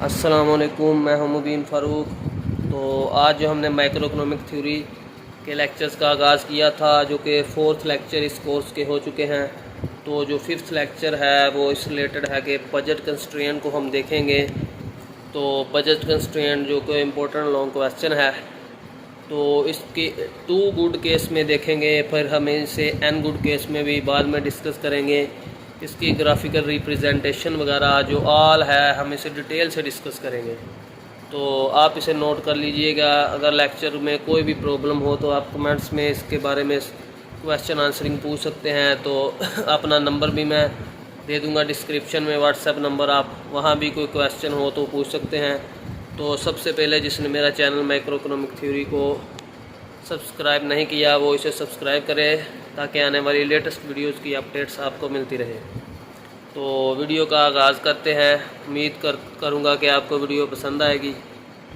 अस्सलामुअलैकुम, मैं हूं मुबीन फ़ारूक। तो आज जो हमने माइक्रो इकोनॉमिक थ्योरी के लेक्चर्स का आगाज़ किया था, जो कि 4th लेक्चर इस कोर्स के हो चुके हैं। तो जो 5th लेक्चर है वो इस रिलेटेड है कि बजट कंस्ट्रेंट को हम देखेंगे। तो बजट कंस्ट्रेंट जो कि इम्पोर्टेंट लॉन्ग क्वेश्चन है, तो इसके 2 गुड केस में देखेंगे, फिर हम इसे n गुड केस में भी बाद में डिस्कस करेंगे। इसकी ग्राफिकल रिप्रेजेंटेशन वगैरह जो ऑल है हम इसे डिटेल से डिस्कस करेंगे। तो आप इसे नोट कर लीजिएगा। अगर लेक्चर में कोई भी प्रॉब्लम हो तो आप कमेंट्स में इसके बारे में क्वेश्चन आंसरिंग पूछ सकते हैं। तो अपना नंबर भी मैं दे दूंगा डिस्क्रिप्शन में, व्हाट्सएप नंबर, आप वहाँ भी कोई क्वेश्चन हो तो पूछ सकते हैं। तो सबसे पहले जिसने मेरा चैनल माइक्रो इकोनॉमिक थ्योरी को सब्सक्राइब नहीं किया वो इसे सब्सक्राइब करें, ताकि आने वाली लेटेस्ट वीडियोस की अपडेट्स आपको मिलती रहे। तो वीडियो का आगाज़ करते हैं। उम्मीद करूँगा कि आपको वीडियो पसंद आएगी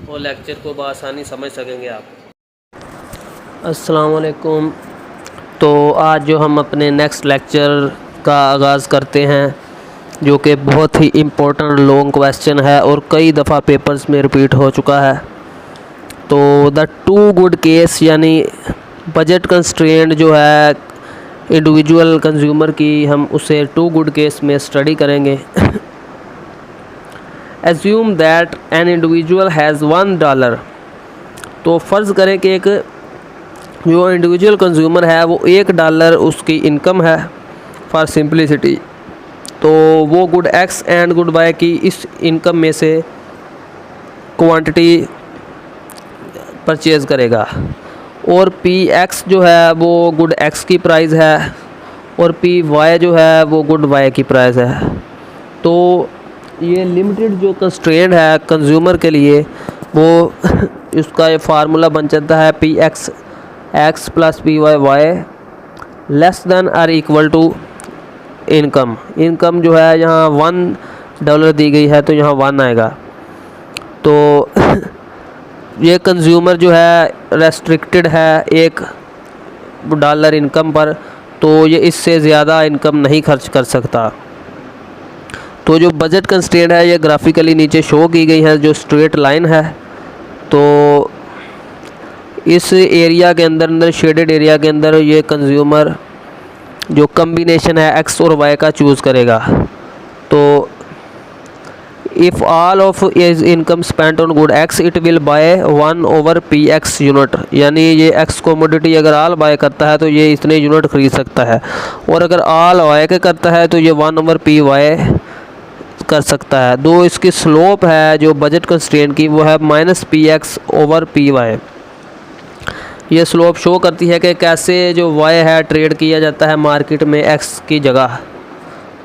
और लेक्चर को बआसानी समझ सकेंगे आप। अस्सलाम वालेकुम। तो आज जो हम अपने नेक्स्ट लेक्चर का आगाज़ करते हैं, जो कि बहुत ही इम्पोर्टेंट लॉन्ग क्वेश्चन है और कई दफ़ा पेपर्स में रिपीट हो चुका है। तो द 2 गुड केस यानी बजट कंस्ट्रेंट जो है इंडिविजुअल कंज्यूमर की, हम उसे 2 गुड केस में स्टडी करेंगे। Assume that an individual has $1। तो फ़र्ज़ करें कि एक जो इंडिविजुअल कंज्यूमर है वो $1 उसकी इनकम है फॉर सिंपलिसिटी। तो वो good X and good Y की इस इनकम में से क्वांटिटी परचेज़ करेगा, और पी एक्स जो है वो गुड एक्स की प्राइस है और पी वाई जो है वो गुड वाई की प्राइस है। तो ये लिमिटेड जो कंस्ट्रेंट है कंज्यूमर के लिए, वो इसका ये फार्मूला बन जाता है P X X plus P Y Y less than or equal to income. Income जो है यहाँ $1 दी गई है तो यहाँ 1 आएगा। तो ये कंज्यूमर जो है रेस्ट्रिक्टेड है $1 इनकम पर, तो ये इससे ज़्यादा इनकम नहीं खर्च कर सकता। तो जो बजट कंस्ट्रेंट है ये ग्राफिकली नीचे शो की गई है, जो स्ट्रेट लाइन है। तो इस एरिया के अंदर शेडेड एरिया के अंदर ये कंज्यूमर जो कम्बिनेशन है एक्स और वाई का चूज़ करेगा। तो if all of is income spent on good x it will buy 1/px unit, यानी ये एक्स कोमोडिटी अगर ऑल बाय करता है तो ये इतने यूनिट खरीद सकता है, और अगर ऑल वाई के करता है तो ये 1/py कर सकता है। दो इसकी स्लोप है जो बजट कंस्ट्रेंट की वो है -px/py। ये स्लोप शो करती है कि कैसे जो वाई है ट्रेड किया जाता है मार्केट में एक्स की जगह।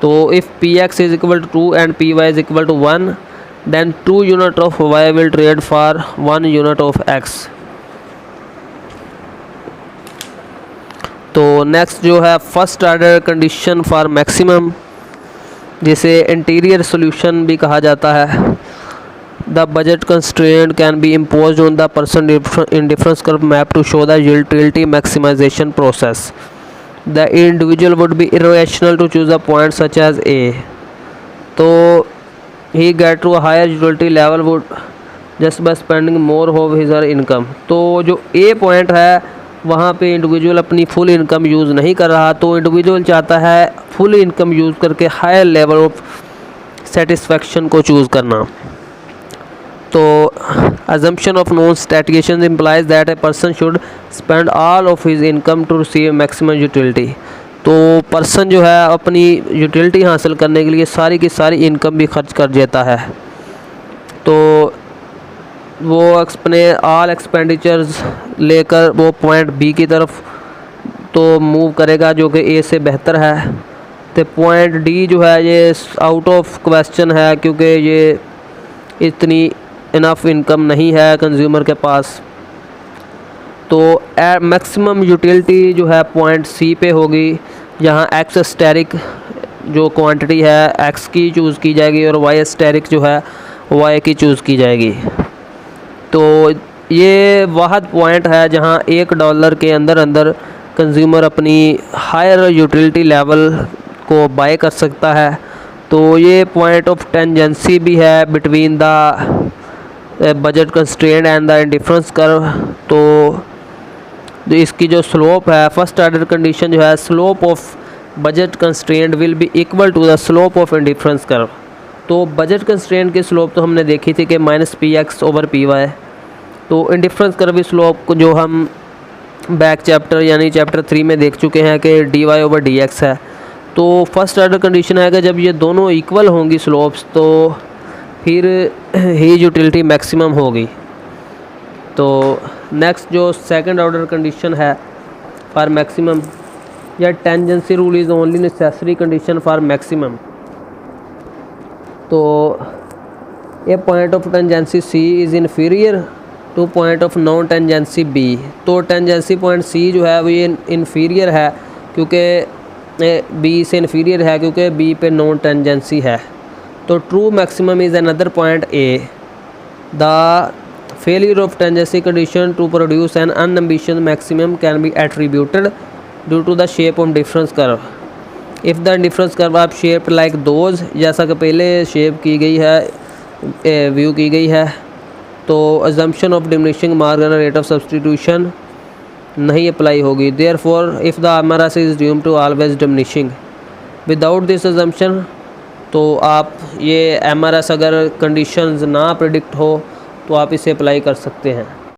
तो if px is equal to 2 and py is equal to 1 then 2 unit of y will trade for 1 unit of x। तो नेक्स्ट जो है first order condition for maximum, जिसे इंटीरियर सॉल्यूशन भी कहा जाता है। The budget constraint can be imposed on the person in difference curve map to show the utility maximisation process. The individual would be irrational to choose a point such as A. तो he get to a higher utility level would just by spending more of his or income। तो जो A point है वहाँ पे individual अपनी full income use नहीं कर रहा, तो इंडिविजुअल चाहता है फुल इनकम यूज़ करके हायर लेवल ऑफ सेटिस्फेक्शन को चूज़ करना। तो assumption of non-stagnation implies that a person should spend all of his income to receive maximum utility। तो पर्सन जो है अपनी यूटिलिटी हासिल करने के लिए सारी की सारी इनकम भी खर्च कर देता है। तो वो अपने ऑल एक्सपेंडिचर्स लेकर वो पॉइंट बी की तरफ तो मूव करेगा, जो कि ए से बेहतर है। तो पॉइंट डी जो है ये आउट ऑफ क्वेश्चन है, क्योंकि ये इतनी इनफ इनकम नहीं है कंज्यूमर के पास। तो मैक्सिमम यूटिलिटी जो है पॉइंट सी पे होगी, जहाँ एक्स स्टेरिक जो क्वांटिटी है एक्स की चूज़ की जाएगी और वाई स्टेरिक जो है वाई की चूज़ की जाएगी। तो ये वाहद पॉइंट है जहाँ $1 के अंदर कंज्यूमर अपनी हायर यूटिलिटी लेवल को बाय कर सकता है। तो ये पॉइंट ऑफ टेंजेंसी भी है between the budget constraint and the indifference curve. तो इसकी जो स्लोप है, फर्स्ट ऑर्डर कंडीशन जो है, slope of budget constraint will be equal to the slope of indifference curve. तो बजट कंस्ट्रेंट की स्लोप तो हमने देखी थी कि -px/py। तो इंडिफरेंस कर्व की स्लोप को जो हम बैक चैप्टर यानी चैप्टर 3 में देख चुके हैं कि dy/dx है। तो फर्स्ट ऑर्डर कंडीशन है कि जब ये दोनों इक्वल होंगी स्लोप्स तो फिर ही यूटिलिटी मैक्सिमम होगी। तो नेक्स्ट जो सेकंड ऑर्डर कंडीशन है फॉर मैक्सिमम, या tangency rule is only necessary condition for maximum. तो a point of tangency C is inferior to point of non tangency B. तो टेंजेंसी पॉइंट सी जो है वो ये इन्फीरियर है क्योंकि बी से इन्फीरियर है क्योंकि बी पे नॉन टेंजेंसी है। तो true maximum is another point A. The failure of tangency condition to produce an unambiguous maximum can be attributed due to the shape of difference curve. If the difference curve आप shape like those, जैसा कि पहले shape की गई है, view की गई है, तो assumption of diminishing marginal rate of substitution नहीं अप्लाई होगी। Therefore if the MRS is deemed to always diminishing without this assumption, तो आप ये MRS अगर कंडीशंस ना प्रेडिक्ट हो तो आप इसे अप्लाई कर सकते हैं।